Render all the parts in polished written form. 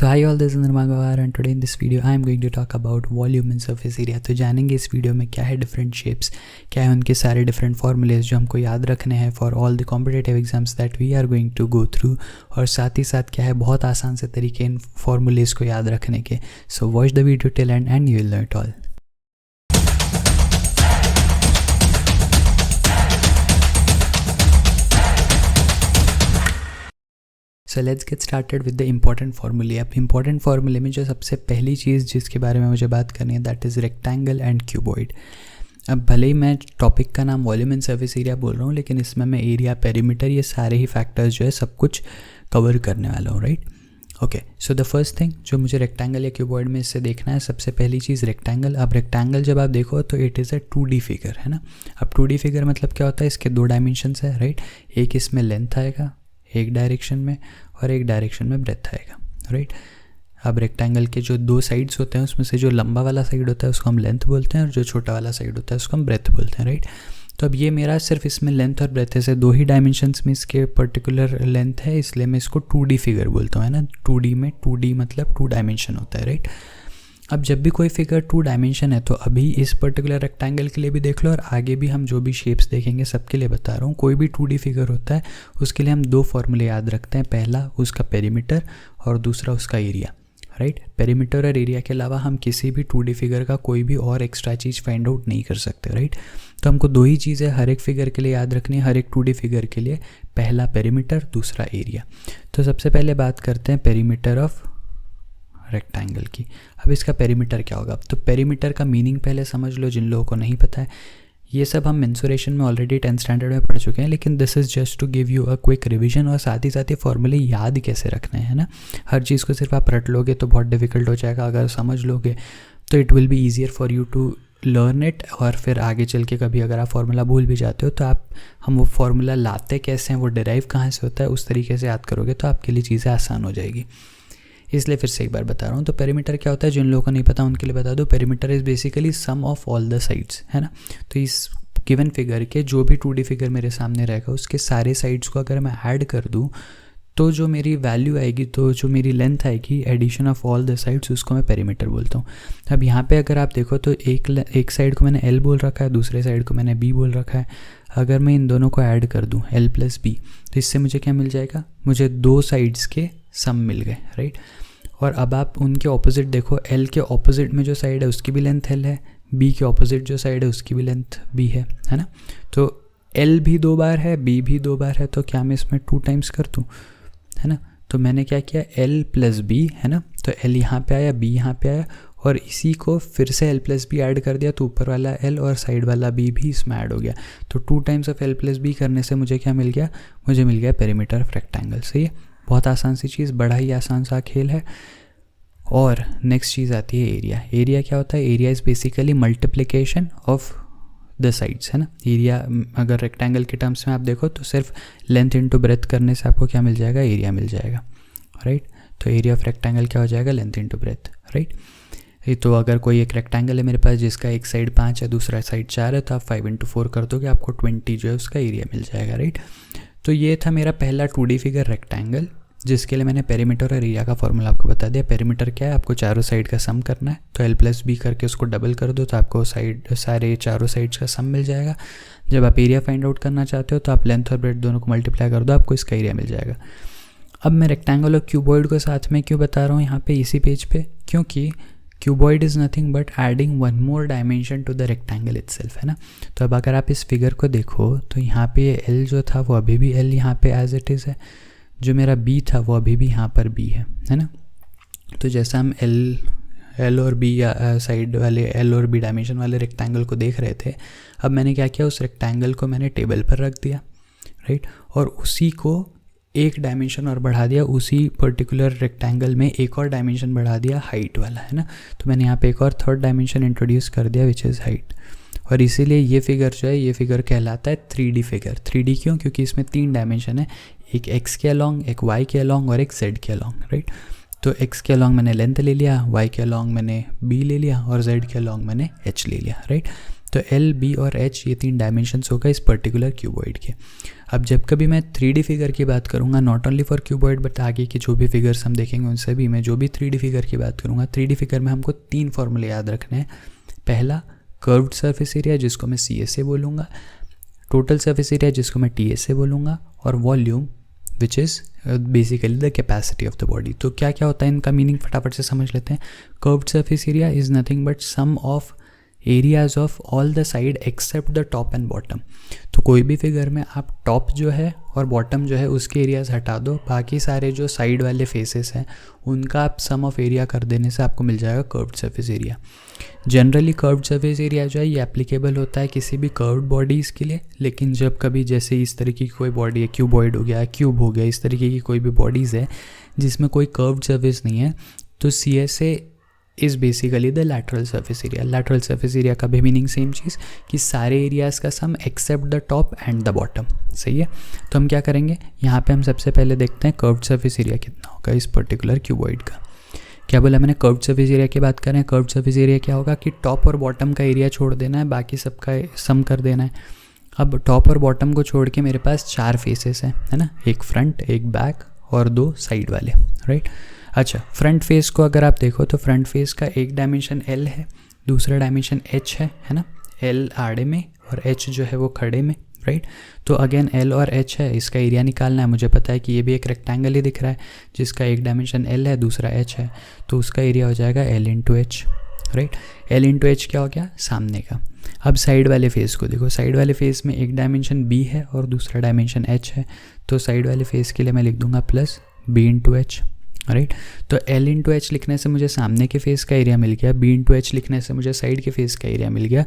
So hi all, this is Nirmagawar and today in this video I am going to talk about volume and surface area। तो जानेंगे इस video में क्या है different shapes, क्या है उनके सारे डिफरेंट फार्मूलेज जो हमको याद रखने हैं for all the competitive exams that we are going to go through, और साथ ही साथ क्या है बहुत आसान से तरीके इन फार्मूलेज को याद रखने के। So watch the video till and you will learn it all. So let's get started with the important फार्मूले। अब इम्पॉर्टेंट फार्मूले में जो सबसे पहली चीज़ जिसके बारे में मुझे बात करनी है that is rectangle and cuboid. अब भले ही मैं टॉपिक का नाम वॉल्यूम एंड सर्फेस एरिया बोल रहा हूँ, लेकिन इसमें मैं एरिया, पेरीमीटर, ये सारे ही फैक्टर्स जो है सब कुछ कवर करने वाला हूँ, right. Okay, so the first thing जो मुझे रेक्टेंगल या क्यूबॉइड में इससे देखना है, सबसे पहली चीज़ रेक्टेंगल। अब रेक्टेंगल जब आप देखो तो it is a 2D figure, है ना। अब 2D फिगर मतलब क्या होता है, इसके दो डायमेंशंस है, राइट। एक इसमें लेंथ आएगा एक डायरेक्शन में और एक डायरेक्शन में ब्रेथ आएगा, राइट। अब रेक्टेंगल के जो दो साइड्स होते हैं उसमें से जो लंबा वाला साइड होता है उसको हम लेंथ बोलते हैं और जो छोटा वाला साइड होता है उसको हम ब्रेथ बोलते हैं, राइट। तो अब ये मेरा सिर्फ इसमें लेंथ और ब्रेथ से दो ही डायमेंशंस में इसके पर्टिकुलर लेंथ है, इसलिए मैं इसको 2D फिगर बोलता हूँ, है ना। 2D में 2D मतलब 2 डायमेंशन होता है, राइट। अब जब भी कोई फिगर 2 डायमेंशन है तो अभी इस पर्टिकुलर रेक्टेंगल के लिए भी देख लो और आगे भी हम जो भी शेप्स देखेंगे सबके लिए बता रहा हूँ। कोई भी 2D फिगर होता है उसके लिए हम दो फॉर्मूले याद रखते हैं, पहला उसका पेरीमीटर और दूसरा उसका एरिया, राइट। पेरीमीटर और एरिया के अलावा हम किसी भी 2D फिगर का कोई भी और एक्स्ट्रा चीज़ फाइंड आउट नहीं कर सकते, राइट। तो हमको दो ही चीज़ें हर एक फिगर के लिए याद रखनी है, हर एक 2D फिगर के लिए, पहला पेरीमीटर, दूसरा एरिया। तो सबसे पहले बात करते हैं पेरीमीटर ऑफ रेक्टेंगल की। अब इसका पेरीमीटर क्या होगा, तो पेरीमीटर का मीनिंग पहले समझ लो जिन लोगों को नहीं पता है। ये सब हम मेंसुरेशन में ऑलरेडी 10th स्टैंडर्ड में पढ़ चुके हैं, लेकिन this is just to give you a quick revision, और साथ ही साथ ये फॉर्मूले याद कैसे रखने हैं, ना। हर चीज़ को सिर्फ आप रट लोगे तो बहुत डिफिकल्ट हो जाएगा, अगर समझ लोगे तो it will be easier for you to learn it. और फिर आगे चल के कभी अगर आप फार्मूला भूल भी जाते हो तो हम वो फार्मूला लाते कैसे हैं, वो डिराइव कहाँ से होता है, उस तरीके से याद करोगे तो आपके लिए चीज़ें आसान हो जाएगी। इसलिए फिर से एक बार बता रहा हूँ। तो पेरीमीटर क्या होता है, जिन लोगों को नहीं पता उनके लिए बता दो। Perimeter is basically sum of all the sides, है ना। तो इस गिवन फिगर के जो भी 2D फिगर मेरे सामने रहेगा उसके सारे साइड्स को अगर मैं ऐड कर दूँ तो जो मेरी वैल्यू आएगी, तो जो मेरी लेंथ आएगी, addition of all the sides, उसको मैं पेरीमीटर बोलता हूँ। अब यहाँ पे अगर आप देखो तो एक साइड को मैंने L बोल रखा है, दूसरे साइड को मैंने B बोल रखा है। अगर मैं इन दोनों को ऐड कर दूँ L + B, तो इससे मुझे क्या मिल जाएगा, मुझे दो साइड्स के सम मिल गए, राइट। और अब आप उनके ऑपोजिट देखो, L के ऑपोजिट में जो साइड है उसकी भी लेंथ L है, B के ऑपोजिट जो साइड है उसकी भी लेंथ B है ना। तो L भी 2 बार है, B भी 2 बार है, तो क्या मैं इसमें 2 टाइम्स कर दूँ, है ना। तो मैंने क्या किया, L + B, है ना। तो L यहाँ पे आया, B यहाँ पे आया, और इसी को फिर से L + B ऐड कर दिया तो ऊपर वाला L और साइड वाला B भी इसमें ऐड हो गया। तो 2 टाइम्स ऑफ L + B करने से मुझे क्या मिल गया, मुझे मिल गया पेरीमीटर ऑफ रेक्टेंगल। सही है, बहुत आसान सी चीज़, बड़ा ही आसान सा खेल है। और नेक्स्ट चीज़ आती है एरिया। एरिया क्या होता है, area is basically multiplication of the sides, है ना। एरिया अगर रेक्टेंगल के टर्म्स में आप देखो तो सिर्फ लेंथ इंटू ब्रेथ करने से आपको क्या मिल जाएगा, एरिया मिल जाएगा, राइट। तो एरिया ऑफ रेक्टेंगल क्या हो जाएगा, लेंथ इंटू ब्रेथ, राइट। तो अगर कोई एक रेक्टेंगल है मेरे पास जिसका एक साइड 5 है दूसरा साइड 4 है, तो आप 5 × 4 कर दोगे, आपको 20 जो है उसका एरिया मिल जाएगा, राइट। तो ये था मेरा पहला 2D फिगर रेक्टेंगल, जिसके लिए मैंने पेरीमीटर और एरिया का फॉर्मूला आपको बता दिया। पेरीमीटर क्या है, आपको चारों साइड का सम करना है, तो L + B करके उसको डबल कर दो तो आपको सारे चारों साइड्स का सम मिल जाएगा। जब आप एरिया फाइंड आउट करना चाहते हो तो आप लेंथ और ब्रेथ दोनों को मल्टीप्लाई कर दो, आपको इसका एरिया मिल जाएगा। अब मैं रेक्टेंगल और क्यूबॉइड को साथ में क्यों बता रहा हूँ यहाँ पे इसी पेज पे, क्योंकि cuboid is nothing but adding 1 more dimension to the rectangle itself, है ना। तो अब अगर आप इस फिगर को देखो तो यहाँ पे L जो था वो अभी भी L यहाँ पे एज इट इज़ है, जो मेरा B था वो अभी भी यहाँ पर B है ना। तो जैसा हम L और B या साइड वाले L और B डायमेंशन वाले रेक्टेंगल को देख रहे थे, अब मैंने क्या किया, उस रेक्टेंगल को मैंने टेबल पर रख दिया, राइट। और उसी को एक डायमेंशन और बढ़ा दिया, उसी पर्टिकुलर रेक्टेंगल में एक और डायमेंशन बढ़ा दिया, हाइट वाला, है ना। तो मैंने यहाँ पे एक और 3rd डायमेंशन इंट्रोड्यूस कर दिया विच इज़ हाइट। और इसीलिए ये फिगर जो है, ये फिगर कहलाता है 3D फिगर। 3D क्यों, क्योंकि इसमें 3 डायमेंशन है, एक x के अलॉन्ग, एक y के अलॉन्ग और एक z के अलॉन्ग, राइट। तो x के अलॉन्ग मैंने लेंथ ले लिया, y के अलॉन्ग मैंने b ले लिया और z के अलॉन्ग मैंने h ले लिया, राइट। तो L, B और H ये 3 डायमेंशंस होगा इस पर्टिकुलर क्यूबॉइड के। अब जब कभी मैं 3D फिगर की बात करूँगा, not only for cuboid but आगे के जो भी फिगर्स हम देखेंगे उन सभी में जो भी 3D फिगर की बात करूँगा, 3D फिगर में हमको 3 फॉर्मूले याद रखने हैं। पहला कर्व्ड सरफेस एरिया जिसको मैं CSA बोलूँगा, टोटल सरफेस एरिया जिसको मैं TSA बोलूँगा, और volume which is basically the capacity of the body. तो क्या क्या होता है इनका मीनिंग फटाफट से समझ लेते हैं। Curved surface area is nothing but sum of areas of all the side except the top and bottom. तो कोई भी फिगर में आप टॉप जो है और बॉटम जो है उसके एरियाज हटा दो, बाकी सारे जो साइड वाले फेसेस हैं उनका आप सम ऑफ एरिया कर देने से आपको मिल जाएगा curved surface area. Generally curved surface area जो है ये एप्लीकेबल होता है किसी भी कर्व्ड बॉडीज़ के लिए, लेकिन जब कभी जैसे इस तरीके की कोई बॉडी है, क्यूबॉइड हो गया, क्यूब हो गया, इस तरीके की कोई भी बॉडीज़ है जिसमें कोई कर्व्ड सरफेस नहीं है, तो CSA is basically the lateral surface area. Lateral surface area का भी मीनिंग सेम चीज़ कि सारे एरियाज़ का sum except the top and the bottom, सही है। तो हम क्या करेंगे, यहाँ पे हम सबसे पहले देखते हैं कर्व्ड सरफेस एरिया कितना होगा इस पर्टिकुलर क्यूबॉइड का। क्या बोला मैंने, कर्व्ड सरफेस एरिया की बात करें। कर्व्ड सरफेस एरिया क्या होगा कि टॉप और बॉटम का एरिया छोड़ देना है, बाकी सबका सम कर देना है। अब टॉप और बॉटम को छोड़ के मेरे पास 4 फेसेस हैं, है ना, एक फ्रंट, एक बैक और 2 साइड वाले, राइट। अच्छा, फ्रंट फेस को अगर आप देखो तो फ्रंट फेस का एक डायमेंशन L है, दूसरा डायमेंशन H है ना। L आड़े में और H जो है वो खड़े में, राइट। तो अगेन L और H है, इसका एरिया निकालना है। मुझे पता है कि ये भी एक रेक्टेंगल ही दिख रहा है जिसका एक डायमेंशन L है, दूसरा H है, तो उसका एरिया हो जाएगा L into H, right. L into H क्या हो गया, सामने का। अब साइड वाले फेस को देखो, साइड वाले फेस में एक डायमेंशन B है और दूसरा डायमेंशन H है, तो साइड वाले फेस के लिए मैं लिख दूंगा plus B into H, right. तो L इंटू H लिखने से मुझे सामने के फेस का एरिया मिल गया, B इंटू H लिखने से मुझे साइड के फेस का एरिया मिल गया।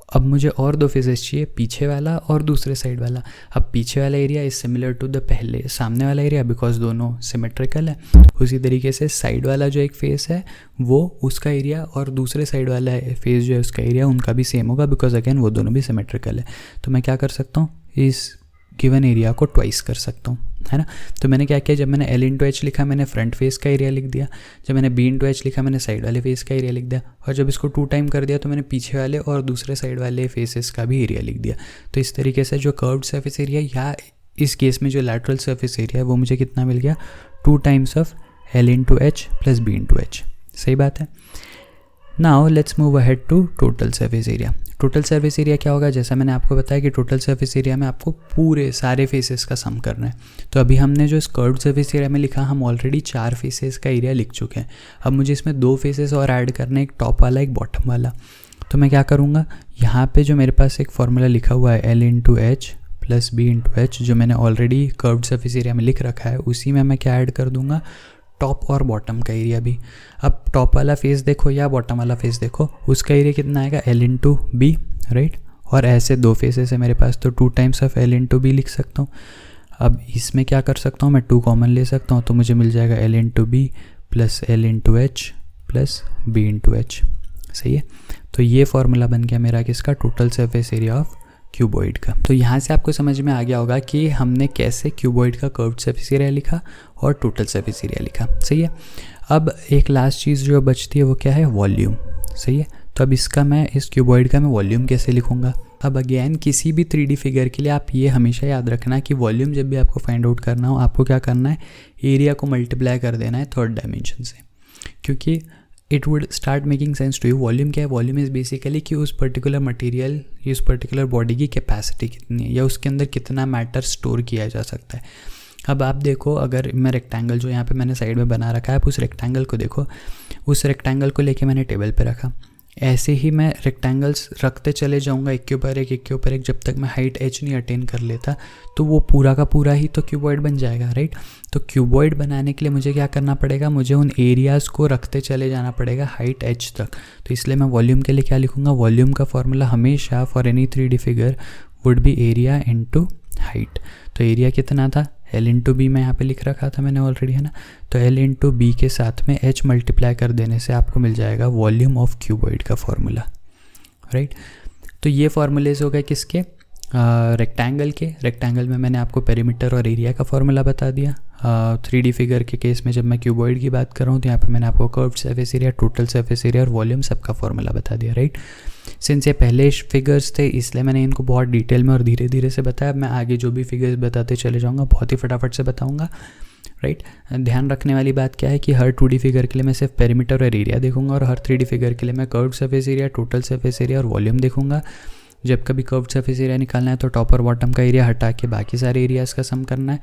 अब मुझे और 2 फेसेस चाहिए, पीछे वाला और दूसरे साइड वाला। अब पीछे वाला area is similar to the पहले सामने वाला एरिया बिकॉज दोनों सिमेट्रिकल है। उसी तरीके से साइड वाला जो एक फेस है वो उसका एरिया और दूसरे साइड वाला फेस जो है उसका एरिया उनका भी सेम होगा बिकॉज अगेन वो दोनों भी सिमेट्रिकल है। तो मैं क्या कर सकता हूँ, इस गिवन एरिया को ट्वाइस कर सकता हूँ, है ना। तो मैंने क्या किया, जब मैंने L इंटू H लिखा मैंने फ्रंट फेस का एरिया लिख दिया, जब मैंने B इंटू H लिखा मैंने साइड वाले फेस का एरिया लिख दिया, और जब इसको 2 टाइम कर दिया तो मैंने पीछे वाले और दूसरे साइड वाले फेसेस का भी एरिया लिख दिया। तो इस तरीके से जो कर्व्ड सरफेस एरिया या इस केस में जो लैटरल सरफेस एरिया है वो मुझे कितना मिल गया, 2 times of L into H plus B into H, सही बात है। Now let's move ahead to total surface area. Total surface area क्या होगा, जैसा मैंने आपको बताया कि टोटल सरफेस एरिया में आपको पूरे सारे फेसेस का सम करना है। तो अभी हमने जो इस कर्व्ड सरफेस एरिया में लिखा, हम ऑलरेडी 4 फेसेस का एरिया लिख चुके हैं। अब मुझे इसमें 2 फेसेस और ऐड करना है, एक टॉप वाला एक बॉटम वाला। तो मैं क्या करूँगा, यहाँ पे जो मेरे पास एक फॉर्मूला लिखा हुआ है L into H plus B into H जो मैंने ऑलरेडी कर्व्ड सरफेस एरिया में लिख रखा है, उसी में मैं क्या ऐड कर दूँगा, टॉप और बॉटम का एरिया भी। अब टॉप वाला फेस देखो या बॉटम वाला फेस देखो, उसका एरिया कितना आएगा, L इंटू B, राइट। और ऐसे 2 फेसेस है मेरे पास तो 2 times of L into B लिख सकता हूँ। अब इसमें क्या कर सकता हूँ, मैं 2 कॉमन ले सकता हूँ, तो मुझे मिल जाएगा L into B plus L into H plus B into H, सही है। तो ये फॉर्मूला बन गया मेरा किसका, total surface area of cuboid का। तो यहाँ से आपको समझ में आ गया होगा कि हमने कैसे क्यूबॉइड का कर्व्ड सरफेस एरिया लिखा और टोटल सरफेस एरिया लिखा, सही है। अब एक लास्ट चीज़ जो बचती है वो क्या है, वॉल्यूम, सही है। तो अब इसका मैं इस क्यूबॉइड का मैं वॉल्यूम कैसे लिखूँगा। अब अगेन किसी भी 3D फिगर के लिए आप ये हमेशा याद रखना कि वॉल्यूम जब भी आपको फाइंड आउट करना हो, आपको क्या करना है, एरिया को मल्टीप्लाई कर देना है 3rd डायमेंशन से, क्योंकि it would start making sense to you. Volume क्या है, वॉल्यूम इज़ बेसिकली कि उस पर्टिकुलर मटेरियल या उस पर्टिकुलर बॉडी की कैपेसिटी कितनी है या उसके अंदर कितना मैटर स्टोर किया जा सकता है। अब आप देखो, अगर मैं रेक्टेंगल जो यहाँ पे मैंने साइड में बना रखा है, आप उस रेक्टेंगल को देखो, उस रेक्टेंगल को लेके मैंने टेबल पे रखा, ऐसे ही मैं रेक्टेंगल्स रखते चले जाऊँगा एक के ऊपर एक, जब तक मैं हाइट h नहीं अटेन कर लेता तो वो पूरा का पूरा ही तो क्यूबॉइड बन जाएगा, राइट। तो क्यूबॉइड बनाने के लिए मुझे क्या करना पड़ेगा, मुझे उन एरियाज़ को रखते चले जाना पड़ेगा हाइट h तक। तो इसलिए मैं वॉल्यूम के लिए क्या लिखूँगा, वॉल्यूम का फॉर्मूला हमेशा for any 3D figure would be area into height. तो एरिया कितना था, L इंटू B मैं यहाँ पे लिख रखा था मैंने ऑलरेडी, है ना। तो L इंटू B के साथ में H मल्टीप्लाई कर देने से आपको मिल जाएगा वॉल्यूम ऑफ क्यूबॉइड का फॉर्मूला, राइट। तो ये फॉर्मूलेज हो गए किसके, रेक्टेंगल में मैंने आपको पेरीमीटर और एरिया का फॉर्मूला बता दिया। 3D फिगर के केस में जब मैं क्यूबॉइड की बात कर रहा हूँ तो यहाँ पे मैंने आपको curved surface area, total surface area और वॉल्यूम सबका फॉर्मूला बता दिया, राइट। सिंस ये पहले फिगर्स थे इसलिए मैंने इनको बहुत डिटेल में और धीरे धीरे से बताया। मैं आगे जो भी फिगर्स बताते चले जाऊँगा बहुत ही फटाफट से बताऊँगा, राइट। ध्यान रखने वाली बात क्या है कि हर 2D फिगर के लिए मैं सिर्फ पेरीमीटर और एरिया देखूंगा और हर 3D फिगर के लिए मैं curved surface area, total surface area और वॉल्यूम देखूंगा। जब कभी कर्व्ड सरफेस एरिया निकालना है तो टॉप और बॉटम का एरिया हटा के बाकी सारे एरियाज़ का सम करना है।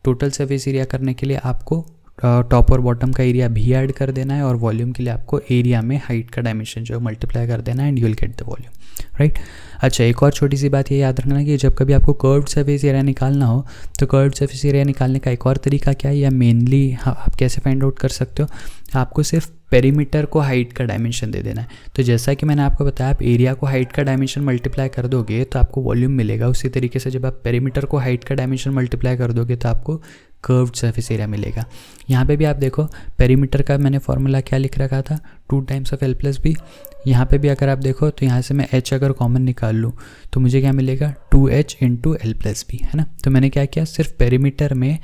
टोटल सरफेस एरिया करने के लिए आपको टॉप और बॉटम का एरिया भी ऐड कर देना है और वॉल्यूम के लिए आपको एरिया में हाइट का डायमेंशन जो मल्टीप्लाई कर देना है and you will get the volume, right. अच्छा, एक और छोटी सी बात ये याद रखना कि जब कभी आपको कर्व्ड सरफेस एरिया निकालना हो तो कर्व्ड सरफेस एरिया निकालने का एक और तरीका क्या है या मेनली आप कैसे फाइंड आउट कर सकते हो, आपको सिर्फ पेरीमीटर को हाइट का डायमेंशन दे देना है। तो जैसा कि मैंने आपको बताया, आप एरिया को हाइट का डायमेंशन मल्टीप्लाई कर दोगे तो आपको वॉल्यूम मिलेगा। उसी तरीके से जब आप पेरीमीटर को हाइट का डायमेंशन मल्टीप्लाई कर दोगे तो आपको कर्व्ड सरफेस एरिया मिलेगा। यहाँ पे भी आप देखो पेरीमीटर का मैंने फॉर्मूला क्या लिख रखा था, 2 टाइम्स ऑफ L+B। यहाँ पे भी अगर आप देखो तो यहाँ से मैं H अगर कॉमन निकाल लूँ तो मुझे क्या मिलेगा, 2H × L+B, है ना। तो मैंने क्या किया, सिर्फ पेरीमीटर में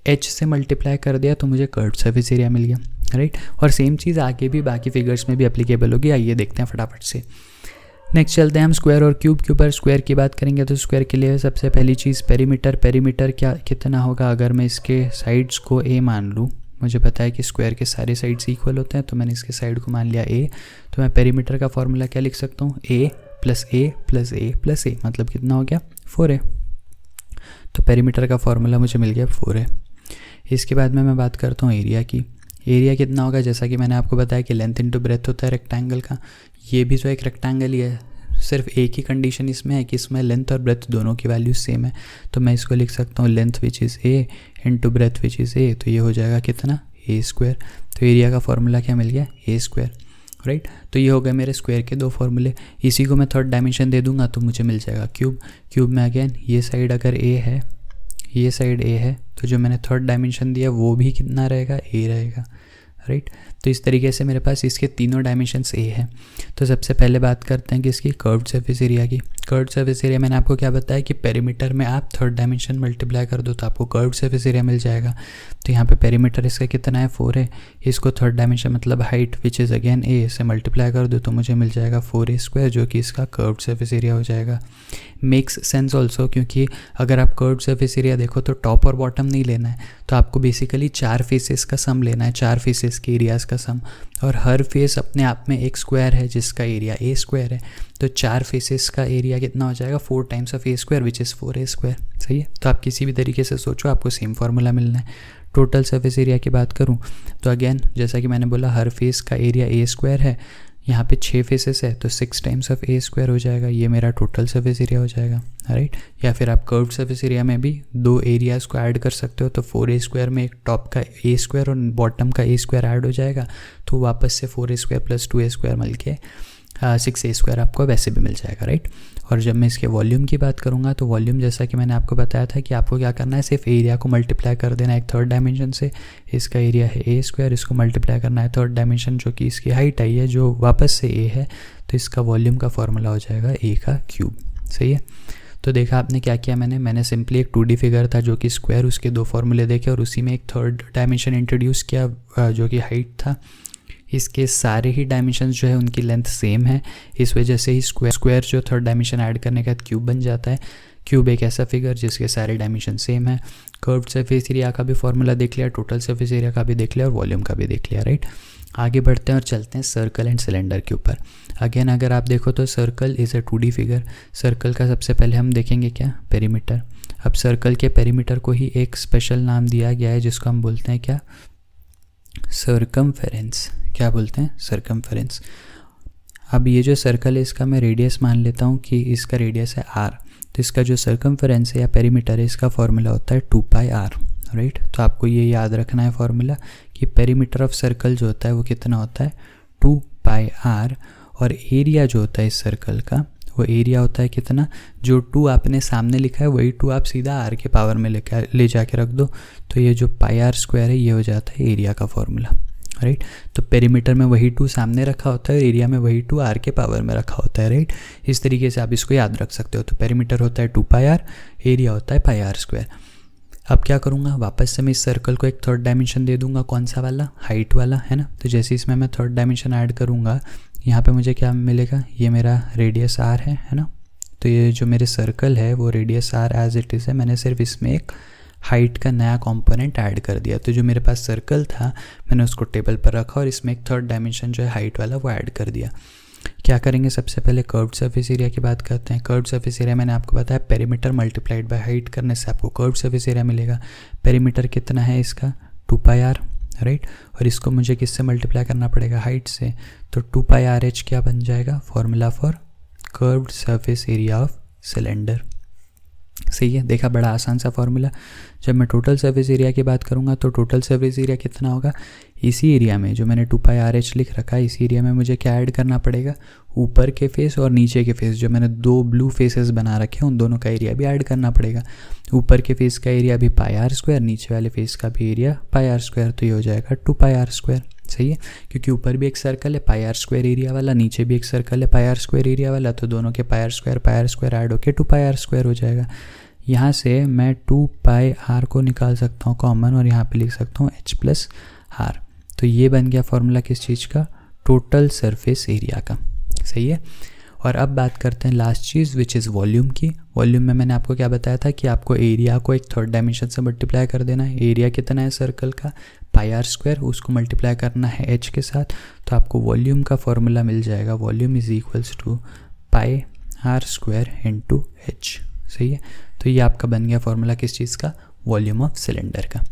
H से मल्टीप्लाई कर दिया तो मुझे कर्व्ड सरफेस एरिया मिल गया, राइट। और सेम चीज़ आगे भी बाकी फिगर्स में भी एप्लीकेबल होगी। आइए देखते हैं फटाफट से। नेक्स्ट चलते हैं हम स्क्वायर और क्यूब के ऊपर। स्क्वायर की बात करेंगे तो स्क्वायर के लिए सबसे पहली चीज़ पेरीमीटर क्या कितना होगा। अगर मैं इसके साइड्स को a मान लूँ, मुझे पता है कि स्क्वायर के सारे साइड्स इक्वल होते हैं तो मैंने इसके साइड को मान लिया a, तो मैं पेरीमीटर का फॉर्मूला क्या लिख सकता हूँ, a + a + a + a, मतलब कितना हो गया, 4a। तो पेरीमीटर का फॉर्मूला मुझे मिल गया 4a। इसके बाद में मैं बात करता हूँ एरिया की। एरिया कितना होगा, जैसा कि मैंने आपको बताया कि लेंथ इंटू ब्रेथ होता है रेक्टेंगल का। ये भी तो एक रेक्टेंगल ही है, सिर्फ एक ही कंडीशन इसमें है कि इसमें लेंथ और ब्रेथ दोनों की वैल्यू सेम है। तो मैं इसको लिख सकता हूँ length which is a into breadth which is a, तो ये हो जाएगा कितना, a²। तो एरिया का फॉर्मूला क्या मिल गया, a², राइट। तो ये हो गए मेरे स्क्वायर के 2 फॉर्मूले। इसी को मैं थर्ड डायमेंशन दे दूंगा तो मुझे मिल जाएगा क्यूब। क्यूब में अगेन ये साइड अगर a है, ये साइड a है, तो जो मैंने थर्ड डायमेंशन दिया वो भी कितना रहेगा, a रहेगा, राइट। तो इस तरीके से मेरे पास इसके तीनों डायमेंशंस a है। तो सबसे पहले बात करते हैं कि इसकी कर्व्ड सरफेस एरिया की। कर्व्ड सरफेस एरिया मैंने आपको क्या बताया कि पेरीमीटर में आप थर्ड डायमेंशन मल्टीप्लाई कर दो तो आपको कर्व्ड सरफेस एरिया मिल जाएगा। तो यहाँ पे पेरीमीटर इसका कितना है, 4 है। इसको थर्ड डायमेंशन मतलब height which is again a से मल्टीप्लाई कर दो तो मुझे मिल जाएगा 4a² जो कि इसका कर्व्ड सरफेस एरिया हो जाएगा। मेक्स सेंस ऑल्सो, क्योंकि अगर आप कर्व्ड सरफेस एरिया देखो तो टॉप और बॉटम नहीं लेना है, तो आपको बेसिकली 4 फेसेस का सम लेना है, 4 फेसेस के एरियाज़ का सम। और हर फेस अपने आप में एक स्क्वायर है जिसका एरिया a² है। तो 4 फेसेस का एरिया कितना हो जाएगा, 4 times of a² which is 4a², सही है। तो आप किसी भी तरीके से सोचो आपको सेम फार्मूला मिलना है। टोटल सरफेस एरिया की बात करूं तो अगेन जैसा कि मैंने बोला हर फेस का एरिया a² है। यहाँ पे 6 फेसेस है तो 6 टाइम्स ऑफ a² हो जाएगा, ये मेरा टोटल सरफेस एरिया हो जाएगा, राइट। या फिर आप कर्व्ड सरफेस एरिया में भी 2 एरियाज़ को ऐड कर सकते हो, तो 4a² में एक टॉप का a² और बॉटम का a² ऐड हो जाएगा, तो वापस से 4a² + 2a² मिल के 6a² आपको वैसे भी मिल जाएगा, राइट। और जब मैं इसके वॉल्यूम की बात करूँगा तो वॉल्यूम जैसा कि मैंने आपको बताया था कि आपको क्या करना है, सिर्फ एरिया को मल्टीप्लाई कर देना है एक थर्ड डायमेंशन से। इसका एरिया है a², इसको मल्टीप्लाई करना है थर्ड डायमेंशन जो कि इसकी हाइट आई है जो वापस से a है, तो इसका वॉल्यूम का फॉर्मूला हो जाएगा a³, सही है। तो देखा आपने क्या किया, मैंने सिंपली एक 2D फिगर था जो कि स्क्वायर, उसके 2 फॉर्मूले देखे और उसी में एक थर्ड डायमेंशन इंट्रोड्यूस किया जो कि हाइट था। इसके सारे ही डायमेंशंस जो है उनकी लेंथ सेम है, इस वजह से ही स्क्वायर जो थर्ड डायमेंशन ऐड करने के बाद क्यूब बन जाता है। क्यूब एक ऐसा फिगर जिसके सारे डायमेंशन सेम है। कर्व्ड सरफेस एरिया का भी फॉर्मूला देख लिया, टोटल सरफेस एरिया का भी देख लिया और वॉल्यूम का भी देख लिया, राइट। आगे बढ़ते हैं और चलते हैं सर्कल एंड सिलेंडर के ऊपर। अगेन अगर आप देखो तो circle is a 2D figure. Circle का सबसे पहले हम देखेंगे क्या, पेरीमीटर। अब सर्कल के पेरीमीटर को ही एक स्पेशल नाम दिया गया है जिसको हम बोलते हैं क्या, सर्कमफेरेंस। क्या बोलते हैं, सर्कमफेरेंस। अब ये जो सर्कल है इसका मैं रेडियस मान लेता हूँ कि इसका रेडियस है r, तो इसका जो सर्कमफेरेंस है या पेरीमीटर है इसका फॉर्मूला होता है 2πr, राइट। तो आपको ये याद रखना है फॉर्मूला कि पेरीमीटर ऑफ सर्कल जो होता है वो कितना होता है 2πr, और एरिया जो होता है इस सर्कल का वो एरिया होता है कितना, जो 2 आपने सामने लिखा है वही 2 आप सीधा r के पावर में ले जाके रख दो, तो ये जो πr² है ये हो जाता है एरिया का फॉर्मूला, राइट। तो पेरीमीटर में वही 2 सामने रखा होता है और एरिया में वही 2 आर के पावर में रखा होता है, राइट। इस तरीके से आप इसको याद रख सकते हो। तो पेरीमीटर होता है 2 पाई आर, एरिया होता है पाई आर स्क्वायर। अब क्या करूँगा, वापस से मैं इस सर्कल को एक थर्ड डायमेंशन दे दूंगा, कौन सा वाला, हाइट वाला, है ना। तो जैसे इसमें मैं थर्ड डायमेंशन ऐड करूँगा, यहाँ पे मुझे क्या मिलेगा, ये मेरा रेडियस आर है ना। तो ये जो मेरे सर्कल है वो radius r as it is है, मैंने सिर्फ इसमें एक हाइट का नया कंपोनेंट ऐड कर दिया। तो जो मेरे पास सर्कल था मैंने उसको टेबल पर रखा और इसमें एक थर्ड डायमेंशन जो है हाइट वाला वो ऐड कर दिया। क्या करेंगे, सबसे पहले कर्व्ड सरफेस एरिया की बात करते हैं। कर्व्ड सरफेस एरिया मैंने आपको बताया पेरीमीटर मल्टीप्लाइड बाय हाइट करने से आपको कर्व्ड सरफेस एरिया मिलेगा। पेरीमीटर कितना है इसका, 2 पाई आर, राइट। और इसको मुझे किससे मल्टीप्लाई करना पड़ेगा, हाइट से। तो 2 पाई आर एच क्या बन जाएगा, formula for curved surface area of cylinder. सही है, देखा, बड़ा आसान सा फॉर्मूला। जब मैं टोटल सरफेस एरिया की बात करूँगा तो टोटल सरफेस एरिया कितना होगा, इसी एरिया में जो मैंने 2 पाई आर एच लिख रखा है, इसी एरिया में मुझे क्या ऐड करना पड़ेगा, ऊपर के फेस और नीचे के फेस, जो मैंने 2 ब्लू फेसेस बना रखे हैं उन दोनों का एरिया भी ऐड करना पड़ेगा। ऊपर के फेस का एरिया भी पाई आर स्क्वायर, नीचे वाले फेस का भी एरिया पाई आर स्क्वायर, तो ये हो जाएगा 2 पाई आर स्क्वायर। सही है, क्योंकि ऊपर भी एक सर्कल है पाई आर स्क्वायर एरिया वाला, नीचे भी एक सर्कल है पाई आर स्क्वायर एरिया वाला, तो दोनों के पाई आर स्क्वायर ऐड होकर 2 पाई आर स्क्वायर हो जाएगा। यहाँ से मैं 2 पाई आर को निकाल सकता हूँ कॉमन और यहाँ पे लिख सकता हूँ h प्लस आर। तो ये बन गया फॉर्मूला किस चीज़ का, टोटल सरफेस एरिया का। सही है। और अब बात करते हैं last cheese which is volume की। वॉल्यूम में मैंने आपको क्या बताया था कि आपको एरिया को एक थर्ड डायमेंशन से मल्टीप्लाई कर देना है। एरिया कितना है सर्कल का, पाई आर स्क्वायर, उसको मल्टीप्लाई करना है h के साथ, तो आपको वॉल्यूम का फॉर्मूला मिल जाएगा, volume is equals to pi r square into h। सही है, तो ये आपका बन गया फॉर्मूला किस चीज़ का, वॉल्यूम ऑफ सिलेंडर का।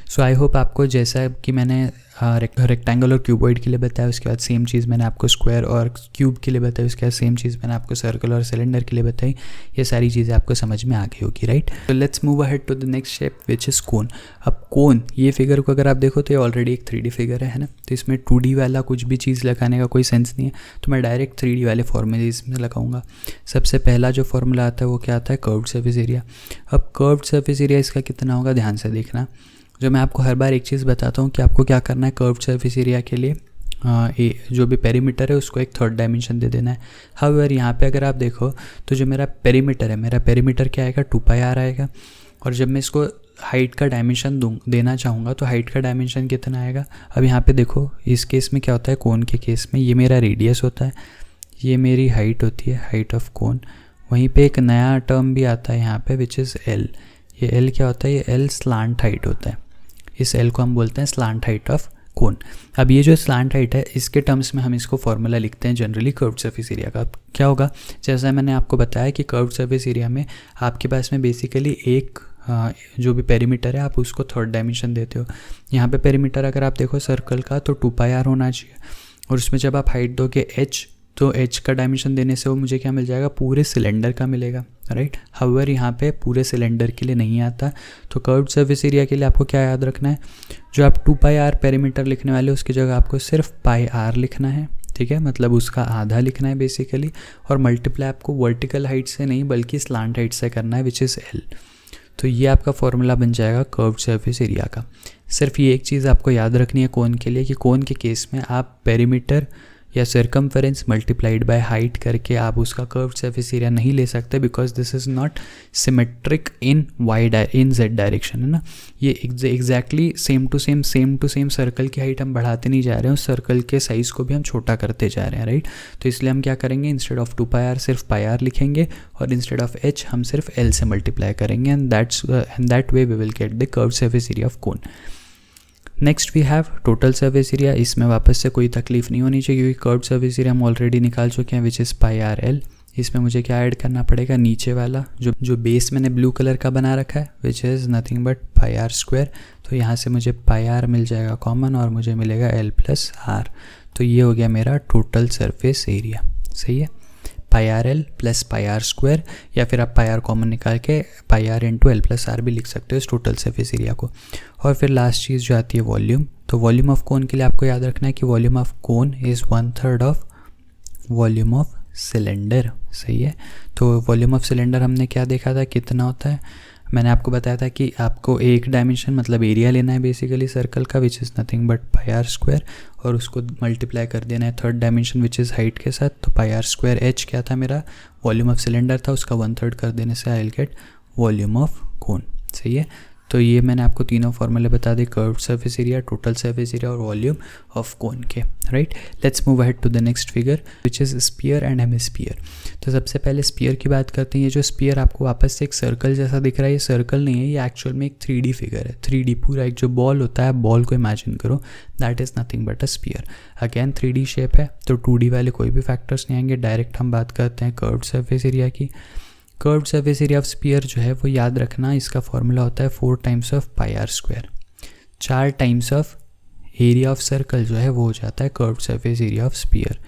सो आई होप आपको जैसा कि मैंने रेक्टेंगल और क्यूबॉइड के लिए बताया, उसके बाद सेम चीज़ मैंने आपको स्क्वायर और क्यूब के लिए बताई, उसके बाद सेम चीज़ मैंने आपको सर्कल और सिलेंडर के लिए बताई, ये सारी चीज़ें आपको समझ में आ गई होगी, राइट। तो let's move ahead to the next shape which is cone. अब कोन, ये फिगर को अगर आप देखो तो ये ऑलरेडी एक 3D फिगर है ना, तो इसमें 2D वाला कुछ भी चीज़ लगाने का कोई सेंस नहीं है, तो मैं डायरेक्ट 3D वाले फॉर्मूले इसमें लगाऊंगा। सबसे पहला जो फॉर्मूला आता है वो क्या आता है, कर्व्ड सरफेस एरिया। अब कर्व्ड सरफेस एरिया इसका कितना होगा, ध्यान से देखना। जो मैं आपको हर बार एक चीज़ बताता हूँ कि आपको क्या करना है, कर्व्ड सरफेस एरिया के लिए जो भी पेरीमीटर है उसको एक थर्ड डायमेंशन दे देना है। हाउएवर यहाँ पे अगर आप देखो तो जो मेरा पेरीमीटर है, मेरा पेरीमीटर क्या आएगा, 2 पाई आर आएगा। और जब मैं इसको हाइट का डायमेंशन देना चाहूँगा तो हाइट का डायमेंशन कितना आएगा। अब यहाँ पे देखो इस केस में क्या होता है, कोन के केस में ये मेरा रेडियस होता है, ये मेरी हाइट होती है, हाइट ऑफ कोन। वहीं पे एक नया टर्म भी आता है यहाँ पे विच इज़ एल। ये एल क्या होता है, ये एल स्लांट हाइट होता है। इस एल को हम बोलते हैं स्लांट हाइट ऑफ कोन। अब ये जो स्लांट हाइट है इसके टर्म्स में हम इसको फॉर्मूला लिखते हैं जनरली कर्व्ड सरफेस एरिया का। क्या होगा, जैसा मैंने आपको बताया कि कर्व्ड सरफेस एरिया में आपके पास में बेसिकली एक जो भी पेरीमीटर है आप उसको थर्ड डायमेंशन देते हो। यहाँ पे पेरीमीटर अगर आप देखो सर्कल का तो 2 पाई आर होना चाहिए, और उसमें जब आप हाइट दोगे h तो h का डायमेंशन देने से वो मुझे क्या मिल जाएगा, पूरे सिलेंडर का मिलेगा, राइट। हाउएवर यहाँ पे पूरे सिलेंडर के लिए नहीं आता। तो कर्व्ड सरफेस एरिया के लिए आपको क्या याद रखना है, जो आप 2 पाई आर पेरीमीटर लिखने वाले उसकी जगह आपको सिर्फ पाई आर लिखना है, ठीक है, मतलब उसका आधा लिखना है बेसिकली। और मल्टीप्लाई आपको वर्टिकल हाइट से नहीं बल्कि स्लांट हाइट से करना है विच इज़ एल। तो ये आपका फॉर्मूला बन जाएगा कर्व्ड सरफेस एरिया का। सिर्फ ये एक चीज़ आपको याद रखनी है कोन के लिए कि कोन के केस में आप पेरीमीटर या सर्कमफेरेंस मल्टीप्लाइड बाय हाइट करके आप उसका कर्व्ड सरफेस एरिया नहीं ले सकते, because this is not symmetric in in z direction, है ना। ये exactly same to same circle की हाइट हम बढ़ाते नहीं जा रहे हैं, उस सर्कल के साइज़ को भी हम छोटा करते जा रहे हैं, राइट। तो इसलिए हम क्या करेंगे, इंस्टेड ऑफ 2 पाई आर सिर्फ पाई आर लिखेंगे और इंस्टेड ऑफ h हम सिर्फ l से मल्टीप्लाई करेंगे, and that way we will get the curved surface area of cone. Next we have total surface area. इसमें वापस से कोई तकलीफ नहीं होनी चाहिए क्योंकि कर्व्ड सरफेस एरिया हम ऑलरेडी निकाल चुके हैं which is pi r l. इसमें मुझे क्या ऐड करना पड़ेगा, नीचे वाला जो बेस मैंने ब्लू कलर का बना रखा है which is nothing but pi r square. तो यहाँ से मुझे पाई आर मिल जाएगा कॉमन और मुझे मिलेगा एल प्लस आर। तो ये हो गया मेरा टोटल सरफेस एरिया। सही है, pi r l plus pi r square, या फिर आप पाई आर कॉमन निकाल के pi r into l plus r भी लिख सकते हो इस टोटल सरफेस एरिया को। और फिर लास्ट चीज़ जो आती है वॉल्यूम। तो वॉल्यूम ऑफ कोन के लिए आपको याद रखना है कि volume of cone is 1/3 of volume of cylinder. सही है, तो वॉल्यूम ऑफ सिलेंडर हमने क्या देखा था, कितना होता है, मैंने आपको बताया था कि आपको एक डायमेंशन मतलब एरिया लेना है बेसिकली सर्कल का, which is nothing but pi r square, और उसको मल्टीप्लाई कर देना है third dimension which is height के साथ। तो पाई आर स्क्वायर एच क्या था मेरा, वॉल्यूम ऑफ सिलेंडर था, उसका 1/3 कर देने से I will get volume of कोन। सही है, तो ये मैंने आपको तीनों फॉर्मूले बता दिए, curved surface area, total surface area और वॉल्यूम ऑफ कोन के। Right, let's move ahead to the next figure which is sphere and hemisphere. तो सबसे पहले स्फीयर की बात करते हैं। ये जो स्फीयर आपको वापस से एक सर्कल जैसा दिख रहा है, ये सर्कल नहीं है, ये एक्चुअल में एक 3D फिगर है। 3D पूरा एक जो बॉल होता है, बॉल को इमेजिन करो, that is nothing but a sphere. Again 3D shape है, तो 2D वाले कोई भी फैक्टर्स नहीं आएंगे, डायरेक्ट हम बात करते हैं कर्व्ड सरफेस एरिया की। Curved surface area of sphere जो है वो याद रखना, इसका फॉर्मूला होता है 4 times of pi r square. 4 times of area of circle जो है वो हो जाता है curved surface area of sphere.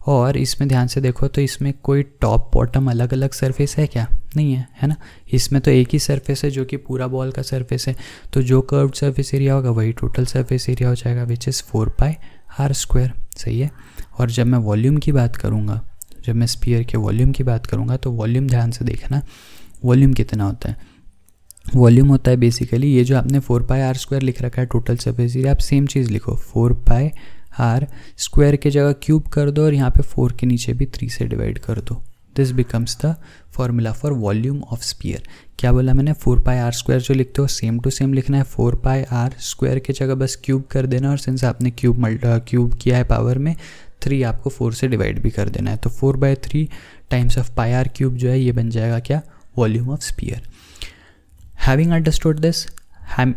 और इसमें ध्यान से देखो तो इसमें कोई टॉप बॉटम अलग अलग सरफेस है क्या, नहीं है, है ना। इसमें तो एक ही सरफेस है जो कि पूरा बॉल का सरफेस है, तो जो कर्व्ड सरफेस एरिया होगा वही टोटल सरफेस एरिया हो जाएगा which is 4 pi r square. सही है, और जब मैं वॉल्यूम की बात करूँगा, जब मैं स्फीयर के वॉल्यूम की बात करूँगा, तो वॉल्यूम ध्यान से देखना, वॉल्यूम कितना होता है। वॉल्यूम होता है बेसिकली ये जो आपने 4 पाई आर स्क्वायर लिख रखा है टोटल सरफेस एरिया, आप सेम चीज़ लिखो, 4 पाई आर स्क्वायर के जगह क्यूब कर दो और यहाँ पे 4 के नीचे भी 3 से डिवाइड कर दो। This becomes the formula for volume of sphere. क्या बोला मैंने, 4 पाई आर स्क्वायर जो लिखते हो सेम टू सेम लिखना है, 4 पाई आर स्क्वायर के जगह बस क्यूब कर देना, और सिंस आपने क्यूब किया है पावर में 3, आपको 4 से डिवाइड भी कर देना है। तो 4/3 times of pi r cube जो है ये बन जाएगा क्या, volume of sphere. Having understood this,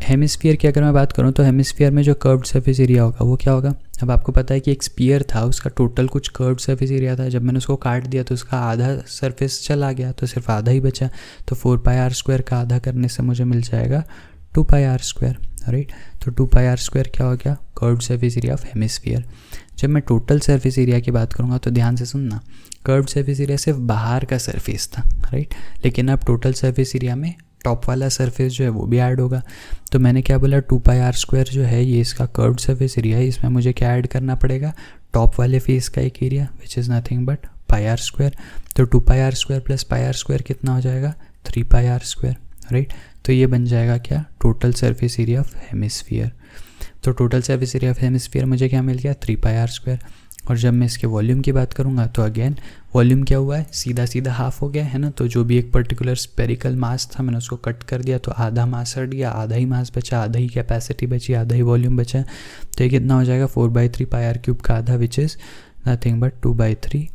hemisphere की अगर मैं बात करूँ तो हेमिस्फीयर में जो कर्व्ड सरफेस एरिया होगा वो क्या होगा। अब आपको पता है कि एक स्फीयर था, उसका टोटल कुछ कर्व्ड सरफेस एरिया था, जब मैंने उसको काट दिया तो उसका आधा सरफेस चला गया, तो सिर्फ आधा ही बचा। तो 4 पाई आर स्क्वायर का आधा करने से मुझे मिल जाएगा 2 पाई आर स्क्वायर। राइट, तो 2 पाई आर स्क्वायर क्या हो गया, curved surface area of hemisphere. जब मैं टोटल सरफेस एरिया की बात करूँगा तो ध्यान से सुनना, कर्व्ड सरफेस एरिया सिर्फ बाहर का सरफेस था, राइट, लेकिन अब टोटल सरफेस एरिया में टॉप वाला सरफेस जो है वो भी ऐड होगा। तो मैंने क्या बोला, 2 पाई आर स्क्वायर जो है ये इसका कर्व्ड सरफेस एरिया है, इसमें मुझे क्या ऐड करना पड़ेगा, टॉप वाले फेस का एक area which is nothing but pi r square. तो 2 pi r square plus pi r square कितना हो जाएगा, 3 पाई आर स्क्वायर। राइट, तो ये बन जाएगा क्या, total surface area of hemisphere. तो total surface area of hemisphere मुझे क्या मिल गया, 3 पाई आर स्क्वायर। और जब मैं इसके वॉल्यूम की बात करूँगा तो अगेन वॉल्यूम क्या हुआ है, सीधा सीधा हाफ हो गया है ना। तो जो भी एक पर्टिकुलर स्पेरिकल मास था मैंने उसको कट कर दिया, तो आधा मास हट गया, आधा ही मास बचा, आधा ही कैपेसिटी बची, आधा ही वॉल्यूम बचा। तो ये कितना हो जाएगा, 4/3 पाई आर क्यूब का आधा which is nothing but 2/3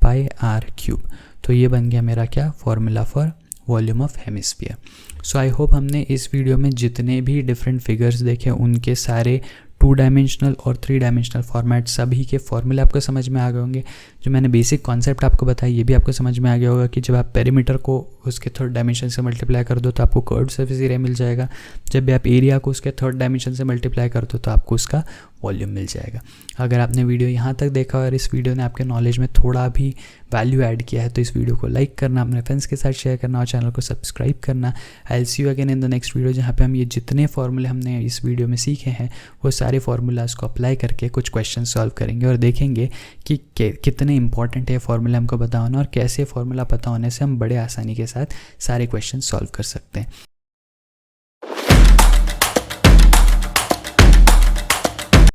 pi r cube. तो ये बन गया मेरा क्या, formula for volume of hemisphere. So I hope हमने इस वीडियो में जितने भी डिफरेंट फिगर्स देखे उनके सारे 2 डायमेंशनल और 3 डायमेंशनल फॉर्मेट सभी के फॉर्मूले आपको समझ में आ गए होंगे। जो मैंने बेसिक कॉन्सेप्ट आपको बताया ये भी आपको समझ में आ गया होगा कि जब आप पेरीमीटर को उसके थर्ड डायमेंशन से मल्टीप्लाई कर दो तो आपको कर्व्ड सरफेस एरिया मिल जाएगा। जब भी आप एरिया को उसके थर्ड डायमेंशन से मल्टीप्लाई कर दो तो आपको उसका वॉल्यूम मिल जाएगा। अगर आपने वीडियो यहाँ तक देखा और इस वीडियो ने आपके नॉलेज में थोड़ा भी वैल्यू ऐड किया है तो इस वीडियो को लाइक करना, अपने फ्रेंड्स के साथ शेयर करना और चैनल को सब्सक्राइब करना। I will see you again in the next video, जहाँ पे हम ये जितने फॉर्मूले हमने इस वीडियो में सीखे हैं वो सारे फॉर्मूलाज को अप्लाई करके कुछ क्वेश्चन सॉल्व करेंगे और देखेंगे कि कितने इंपॉर्टेंट है फॉर्मूला हमको पता होना और कैसे फॉर्मूला पता होने से हम बड़े आसानी के साथ सारे क्वेश्चन सॉल्व कर सकते हैं।